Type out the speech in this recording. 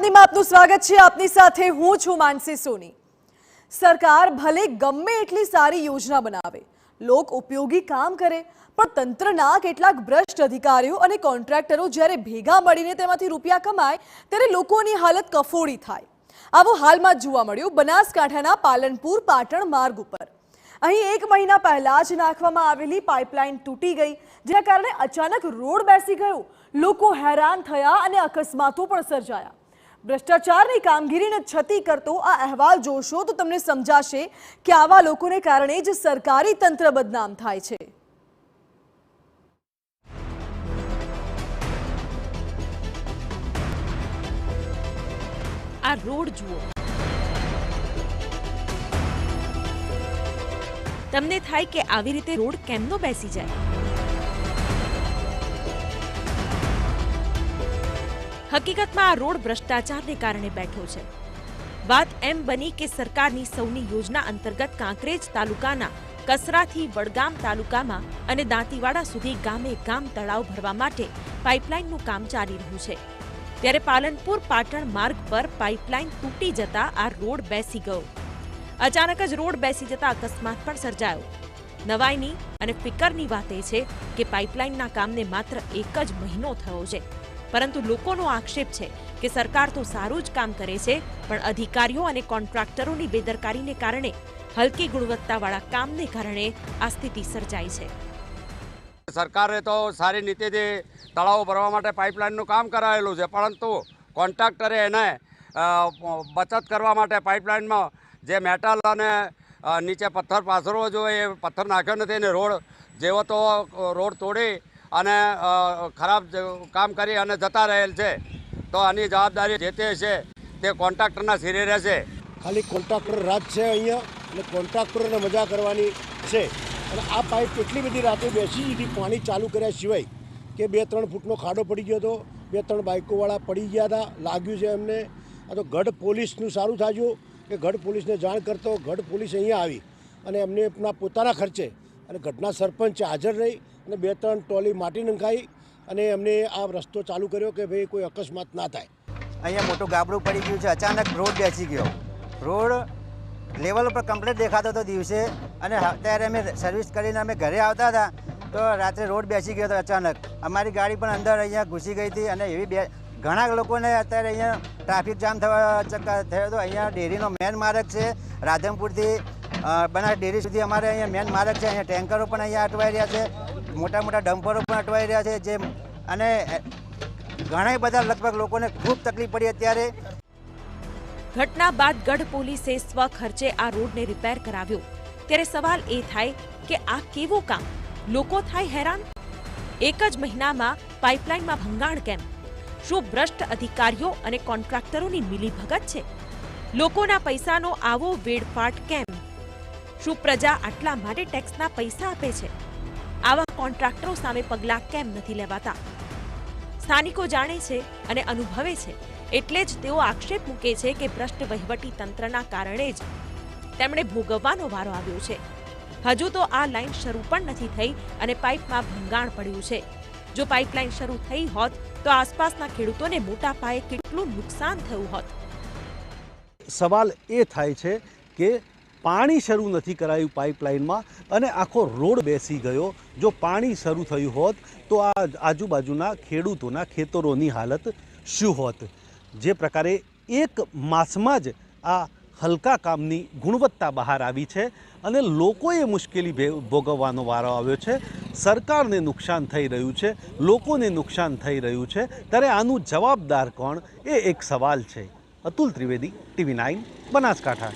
આપનીમાં આપનું સ્વાગત છે। આપની સાથે હું છું માનસી સોની। સરકાર ભલે ગમે એટલી સારી યોજના બનાવે, લોક ઉપયોગી કામ કરે, પણ તંત્રના કેટલાક ભ્રષ્ટ અધિકારીઓ અને કોન્ટ્રાક્ટરો જ્યારે ભેગા મળીને તેમાંથી રૂપિયા કમાય ત્યારે લોકોની હાલત કફોડી થાય। આવો હાલમાં જોવા મળ્યું બનાસકાંઠાના પાલનપુર પાટણ માર્ગ ઉપર। અહીં 1 મહિના પહેલા જ નાખવામાં આવેલી પાઇપલાઇન તૂટી ગઈ, જેના કારણે અચાનક રોડ બેસી ગયો। લોકો હેરાન થયા અને અકસ્માતો પણ સર્જાયા। ભ્રષ્ટાચારની કામગીરીને છતી કરતો આ અહેવાલ જોશો તો તમને સમજાશે કે આવા લોકોને કારણે જ સરકારી તંત્ર બદનામ થાય છે। આ રોડ જુઓ, તમને થાય કે આવી રીતે રોડ કેમનો બેસી જાય? હકીકતમાં આ રોડ ભ્રષ્ટાચારને કારણે બેઠો છે। વાત એમ બની કે સરકારની સૌની યોજના અંતર્ગત કાંકરેજ તાલુકાના કસરાથી વડગામ તાલુકામાં અને દાંતીવાડા સુધી ગામે ગામ તળાવ ભરવા માટે પાઇપલાઇનનું કામ ચાલી રહ્યું છે। ત્યારે પાલનપુર પાટણ માર્ગ પર પાઇપલાઇન તૂટી જતા આ રોડ બેસી ગયો। અચાનક જ રોડ બેસી જતા અકસ્માત પણ સર્જાયો। નવાઈની અને ફિકરની વાત એ છે કે પાઇપલાઇનના કામને માત્ર 1 જ મહિનો થયો છે, પરંતુ લોકોનો આક્ષેપ છે કે સરકાર તો સારું જ કામ કરે છે, પણ અધિકારીઓ અને કોન્ટ્રાક્ટરોની બેદરકારીને કારણે હલકી ગુણવત્તાવાળા કામને કારણે આ સ્થિતિ સર્જાઈ છે। સરકારે તો સારી નીતિથી તળાવો ભરવા માટે પાઇપલાઇનનું કામ કરાવેલું છે, પરંતુ કોન્ટ્રાક્ટરે એને બચત કરવા માટે પાઇપલાઇનમાં જે મેટલ અને નીચે પથ્થર પાથરવો જોઈએ એ પથ્થર નાખ્યો નથી અને રોડ જેવો તો રોડ તોડી અને ખરાબ કામ કરી અને જતા રહેલ છે। તો આની જવાબદારી જે તે છે તે કોન્ટ્રાક્ટરના સિરે રહેશે। ખાલી કોન્ટ્રાક્ટર રાજ છે અહીંયા અને કોન્ટ્રાક્ટરોને મજા કરવાની છે। અને આ પાઇપ એટલી બધી રાતે બેસી હતી પાણી ચાલુ કર્યા સિવાય કે 2-3 ફૂટનો ખાડો પડી ગયો હતો, 2-3 બાઇકોવાળા પડી ગયા હતા, લાગ્યું છે એમને। આ તો ગઢ પોલીસનું સારું થાજ્યું કે ગઢ પોલીસને જાણ કરતો ગઢ પોલીસ અહીંયા આવી અને એમને એમના પોતાના ખર્ચે અને ગઢના સરપંચ હાજર રહી અને 2-3 ટોલી માટી નંખાઈ અને એમને આ રસ્તો ચાલુ કર્યો કે ભાઈ કોઈ અકસ્માત ના થાય। અહીંયા મોટું ગાબડું પડી ગયું છે, અચાનક રોડ બેસી ગયો। રોડ લેવલ ઉપર કમ્પ્લીટ દેખાતો હતો દિવસે, અને અત્યારે અમે સર્વિસ કરીને અમે ઘરે આવતા હતા તો રાત્રે રોડ બેસી ગયો હતો અચાનક। અમારી ગાડી પણ અંદર અહીંયા ઘૂસી ગઈ હતી અને એવી ઘણા લોકોને અત્યારે અહીંયા ટ્રાફિક જામ થયો હતો। અહીંયા ડેરીનો મેન માર્ગ છે, રાધનપુરથી બનાસ ડેરી સુધી અમારે અહીંયા મેન માર્ગ છે। અહીંયા ટેન્કરો પણ અહીંયા અટવાઈ રહ્યા છે, મોટા મોટા ડમ્પરો પણ અટવાઈ રહ્યા છે, જે અને ઘણા બધા લગભગ લોકોને ખૂબ તકલીફ પડી અત્યારે। ઘટના બાદ ગઢ પોલીસે સ્વખર્ચે આ રોડને રિપેર કરાવ્યો। ત્યારે સવાલ એ થાય કે આ કેવું કામ? લોકો થાય હેરાન। 1 જ મહિનામાં પાઇપલાઇનમાં ભંગાણ કેમ? શું ભ્રષ્ટ અધિકારીઓ અને કોન્ટ્રાક્ટરોની મિલીભગત છે? લોકોના પૈસાનો આવો વેડફાટ કેમ? શું પ્રજા આટલા માટે ટેક્સના પૈસા આપે છે? આવા કોન્ટ્રાક્ટરો સામે પગલાં કેમ નથી લેવાતા? સ્થાનિકો જાણે છે અને અનુભવે છે, એટલે જ તેઓ આક્ષેપ મૂકે છે કે ભ્રષ્ટ વહીવટી તંત્રના કારણે જ તેમણે ભોગવવાનો વારો આવ્યો છે। હજુ તો આ લાઇન શરૂ પણ નથી થઈ અને પાઇપમાં ભંગાણ પડ્યું છે। જો પાઇપલાઇન શરૂ થઈ હોત તો આસપાસના ખેડૂતોને મોટા પાયે કેટલું નુકસાન થયું હોત? સવાલ એ થાય છે કે પાણી શરૂ નથી કરાયું પાઇપલાઇનમાં અને આખો રોડ બેસી ગયો। જો પાણી શરૂ થયું હોત તો આ આજુબાજુના ખેડૂતોના ખેતરોની હાલત શું હોત? જે પ્રકારે 1 માસમાં જ આ હલકા કામની ગુણવત્તા બહાર આવી છે અને લોકોએ મુશ્કેલી ભોગવવાનો વારો આવ્યો છે। સરકારને નુકસાન થઈ રહ્યું છે, લોકોને નુકસાન થઈ રહ્યું છે, ત્યારે આનું જવાબદાર કોણ એ એક સવાલ છે। અતુલ ત્રિવેદી, TV9 બનાસકાંઠા।